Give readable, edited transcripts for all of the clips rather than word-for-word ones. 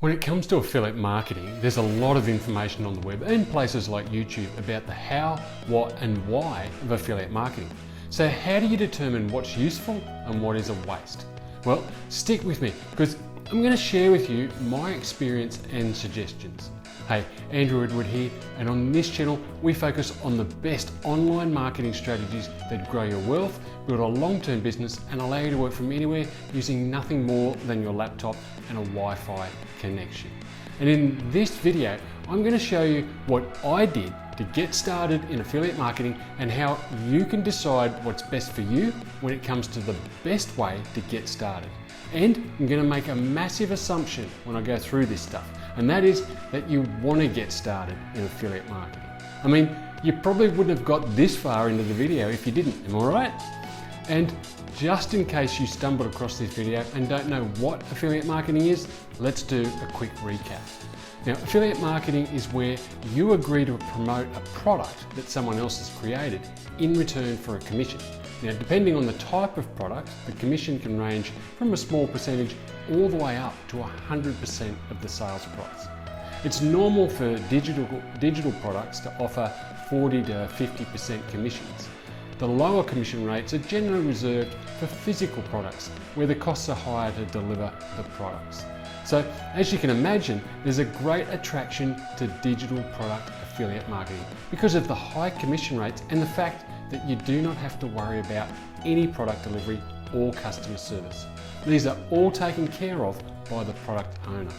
When it comes to affiliate marketing, there's a lot of information on the web and places like YouTube about the how, what and why of affiliate marketing. So how do you determine what's useful and what is a waste? Well, stick with me because I'm going to share with you my experience and suggestions. Hey, Andrew Woodward here, and on this channel we focus on the best online marketing strategies that grow your wealth, build a long-term business and allow you to work from anywhere using nothing more than your laptop and a Wi-Fi connection. And in this video I'm going to show you what I did to get started in affiliate marketing and how you can decide what's best for you when it comes to the best way to get started. And I'm going to make a massive assumption when I go through this stuff, and that is that you want to get started in affiliate marketing. I mean, you probably wouldn't have got this far into the video if you didn't, am I right? And just in case you stumbled across this video and don't know what affiliate marketing is, let's do a quick recap. Now, affiliate marketing is where you agree to promote a product that someone else has created in return for a commission. Now, depending on the type of product, the commission can range from a small percentage all the way up to 100% of the sales price. It's normal for digital products to offer 40 to 50% commissions. The lower commission rates are generally reserved for physical products where the costs are higher to deliver the products. So, as you can imagine, there's a great attraction to digital product affiliate marketing because of the high commission rates and the fact that you do not have to worry about any product delivery or customer service. These are all taken care of by the product owner.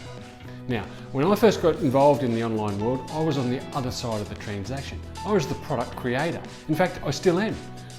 Now, when I first got involved in the online world, I was on the other side of the transaction. I was the product creator. In fact, I still am.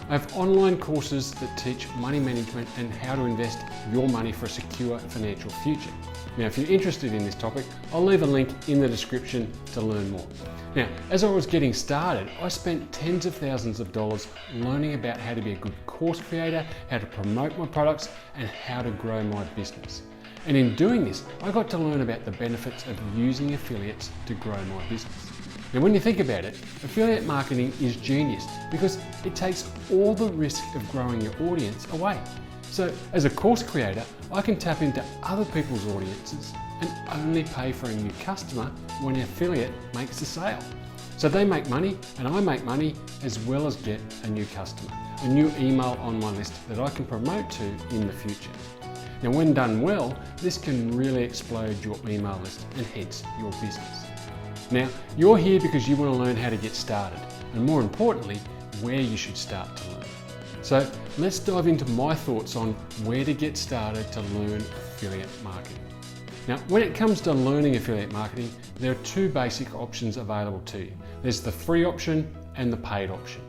I have online courses that teach money management and how to invest your money for a secure financial future. Now, if you're interested in this topic, I'll leave a link in the description to learn more. Now, as I was getting started, I spent tens of thousands of dollars learning about how to be a good course creator, how to promote my products, and how to grow my business. And in doing this, I got to learn about the benefits of using affiliates to grow my business. Now, when you think about it, affiliate marketing is genius because it takes all the risk of growing your audience away. So as a course creator, I can tap into other people's audiences and only pay for a new customer when an affiliate makes a sale. So they make money and I make money, as well as get a new customer, a new email on my list that I can promote to in the future. Now, when done well, this can really explode your email list and hence your business. Now, you're here because you want to learn how to get started, and more importantly, where you should start to learn. So let's dive into my thoughts on where to get started to learn affiliate marketing. Now, when it comes to learning affiliate marketing, there are two basic options available to you. There's the free option and the paid option.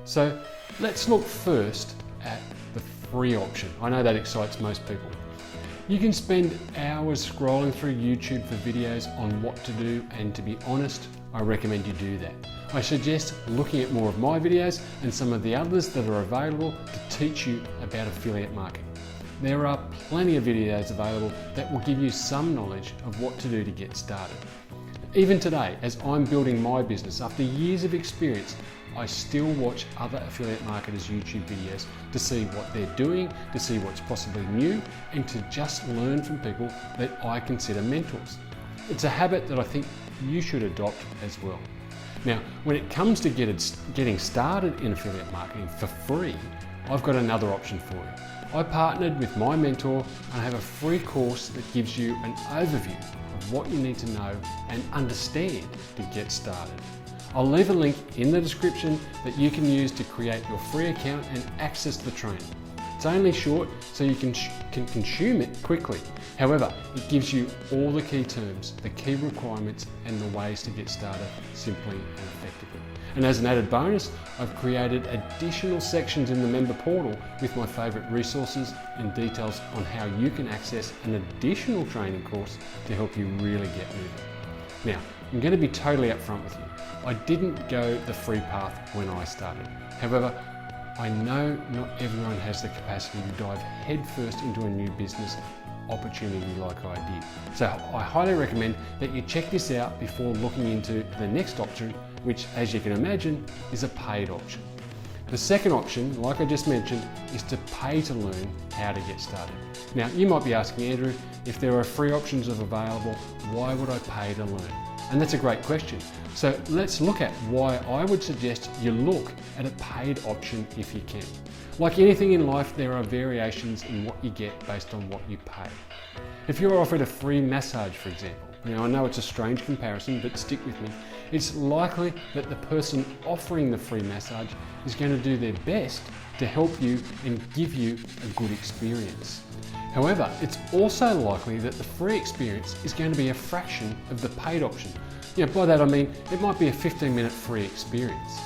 So let's look first at the free option. I know that excites most people. You can spend hours scrolling through YouTube for videos on what to do, and to be honest, I recommend you do that. I suggest looking at more of my videos and some of the others that are available to teach you about affiliate marketing. There are plenty of videos available that will give you some knowledge of what to do to get started. Even today, as I'm building my business, after years of experience, I still watch other affiliate marketers' YouTube videos to see what they're doing, to see what's possibly new, and to just learn from people that I consider mentors. It's a habit that I think you should adopt as well. Now, when it comes to getting started in affiliate marketing for free, I've got another option for you. I partnered with my mentor and I have a free course that gives you an overview of what you need to know and understand to get started. I'll leave a link in the description that you can use to create your free account and access the training. It's only short, so you can consume it quickly. However, it gives you all the key terms, the key requirements, and the ways to get started simply and effectively. And as an added bonus, I've created additional sections in the member portal with my favourite resources and details on how you can access an additional training course to help you really get moving. Now, I'm going to be totally upfront with you. I didn't go the free path when I started. However, I know not everyone has the capacity to dive headfirst into a new business opportunity like I did. So I highly recommend that you check this out before looking into the next option, which, as you can imagine, is a paid option. The second option, like I just mentioned, is to pay to learn how to get started. Now, you might be asking, Andrew, if there are free options available, why would I pay to learn? And that's a great question. So let's look at why I would suggest you look at a paid option if you can. Like anything in life, there are variations in what you get based on what you pay. If you're offered a free massage, for example, now I know it's a strange comparison, but stick with me, it's likely that the person offering the free massage is going to do their best to help you and give you a good experience. However, it's also likely that the free experience is going to be a fraction of the paid option. By that I mean it might be a 15-minute free experience.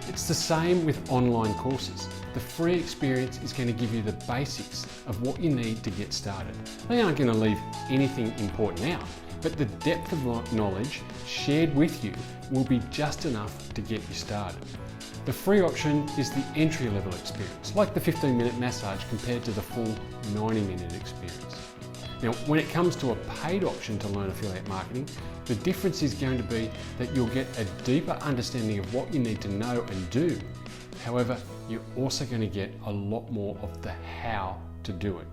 It's the same with online courses. The free experience is going to give you the basics of what you need to get started. They aren't going to leave anything important out, but the depth of knowledge shared with you will be just enough to get you started. The free option is the entry-level experience, like the 15-minute massage compared to the full 90-minute experience. Now, when it comes to a paid option to learn affiliate marketing, the difference is going to be that you'll get a deeper understanding of what you need to know and do. However, you're also going to get a lot more of the how to do it.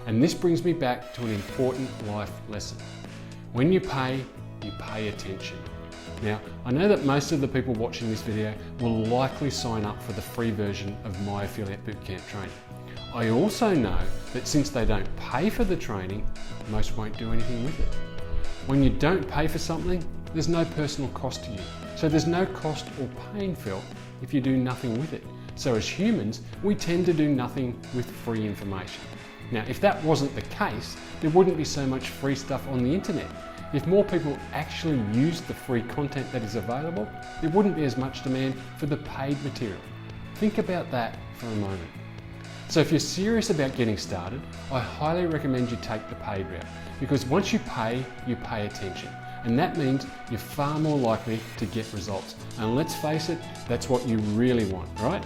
And this brings me back to an important life lesson. When you pay attention. Now, I know that most of the people watching this video will likely sign up for the free version of my Affiliate Bootcamp training. I also know that since they don't pay for the training, most won't do anything with it. When you don't pay for something, there's no personal cost to you. So there's no cost or pain felt if you do nothing with it. So as humans, we tend to do nothing with free information. Now, if that wasn't the case, there wouldn't be so much free stuff on the internet. If more people actually used the free content that is available, there wouldn't be as much demand for the paid material. Think about that for a moment. So if you're serious about getting started, I highly recommend you take the paid route, because once you pay attention. And that means you're far more likely to get results. And let's face it, that's what you really want, right?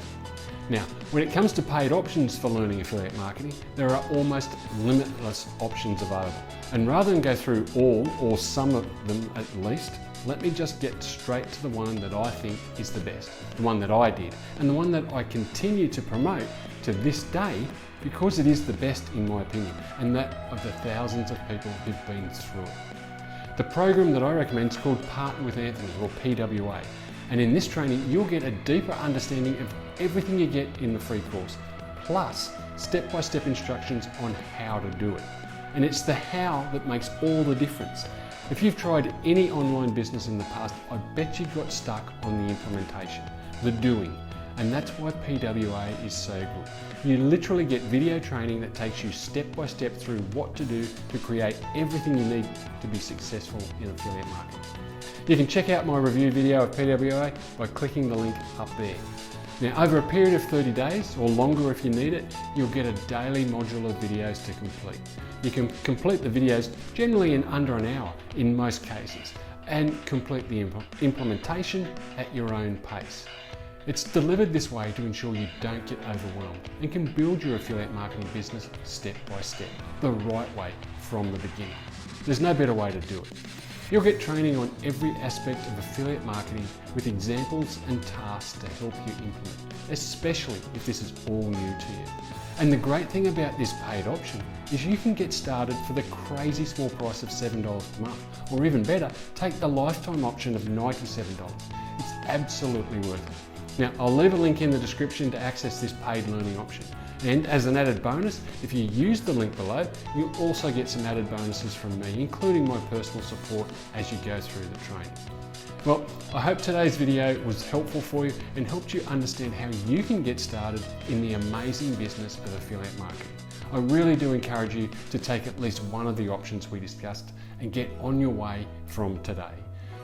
Now, when it comes to paid options for learning affiliate marketing, there are almost limitless options available. And rather than go through all or some of them at least, let me just get straight to the one that I think is the best, the one that I did, and the one that I continue to promote to this day because it is the best in my opinion, and that of the thousands of people who've been through it. The program that I recommend is called Partner with Anthony, or PWA. And in this training, you'll get a deeper understanding of everything you get in the free course, plus step-by-step instructions on how to do it. And it's the how that makes all the difference. If you've tried any online business in the past, I bet you got stuck on the implementation, the doing. And that's why PWA is so good. You literally get video training that takes you step by step through what to do to create everything you need to be successful in affiliate marketing. You can check out my review video of PWA by clicking the link up there. Now, over a period of 30 days, or longer if you need it, you'll get a daily module of videos to complete. You can complete the videos generally in under an hour in most cases, and complete the implementation at your own pace. It's delivered this way to ensure you don't get overwhelmed and can build your affiliate marketing business step by step, the right way from the beginning. There's no better way to do it. You'll get training on every aspect of affiliate marketing with examples and tasks to help you implement, especially if this is all new to you. And the great thing about this paid option is you can get started for the crazy small price of $7 per month, or even better, take the lifetime option of $97. It's absolutely worth it. Now, I'll leave a link in the description to access this paid learning option. And as an added bonus, if you use the link below, you'll also get some added bonuses from me, including my personal support as you go through the training. Well, I hope today's video was helpful for you and helped you understand how you can get started in the amazing business of affiliate marketing. I really do encourage you to take at least one of the options we discussed and get on your way from today.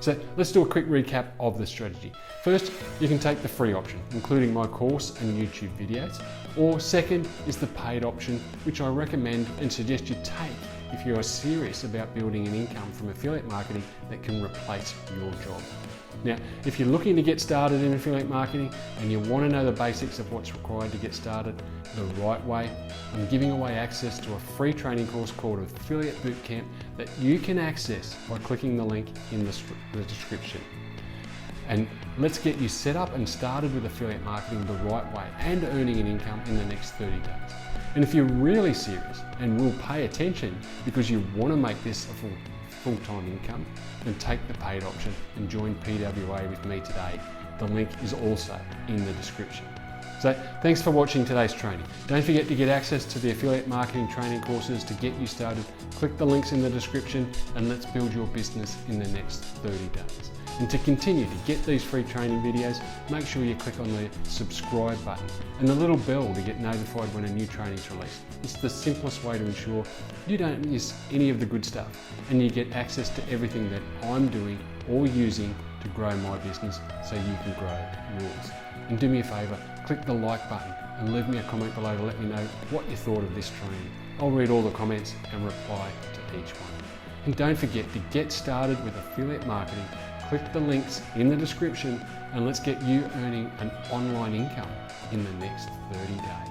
So let's do a quick recap of the strategy. First, you can take the free option, including my course and YouTube videos. Or second is the paid option, which I recommend and suggest you take if you are serious about building an income from affiliate marketing that can replace your job. Now, if you're looking to get started in affiliate marketing and you want to know the basics of what's required to get started the right way, I'm giving away access to a free training course called Affiliate Bootcamp that you can access by clicking the link in the description. And let's get you set up and started with affiliate marketing the right way and earning an income in the next 30 days. And if you're really serious and will pay attention because you want to make this a full-time income, then take the paid option and join PWA with me today. The link is also in the description. So thanks for watching today's training. Don't forget to get access to the affiliate marketing training courses to get you started. Click the links in the description and let's build your business in the next 30 days. And to continue to get these free training videos, make sure you click on the subscribe button and the little bell to get notified when a new training is released. It's the simplest way to ensure you don't miss any of the good stuff and you get access to everything that I'm doing or using to grow my business so you can grow yours. And do me a favour, click the like button and leave me a comment below to let me know what you thought of this training. I'll read all the comments and reply to each one. And don't forget to get started with affiliate marketing. Click the links in the description and let's get you earning an online income in the next 30 days.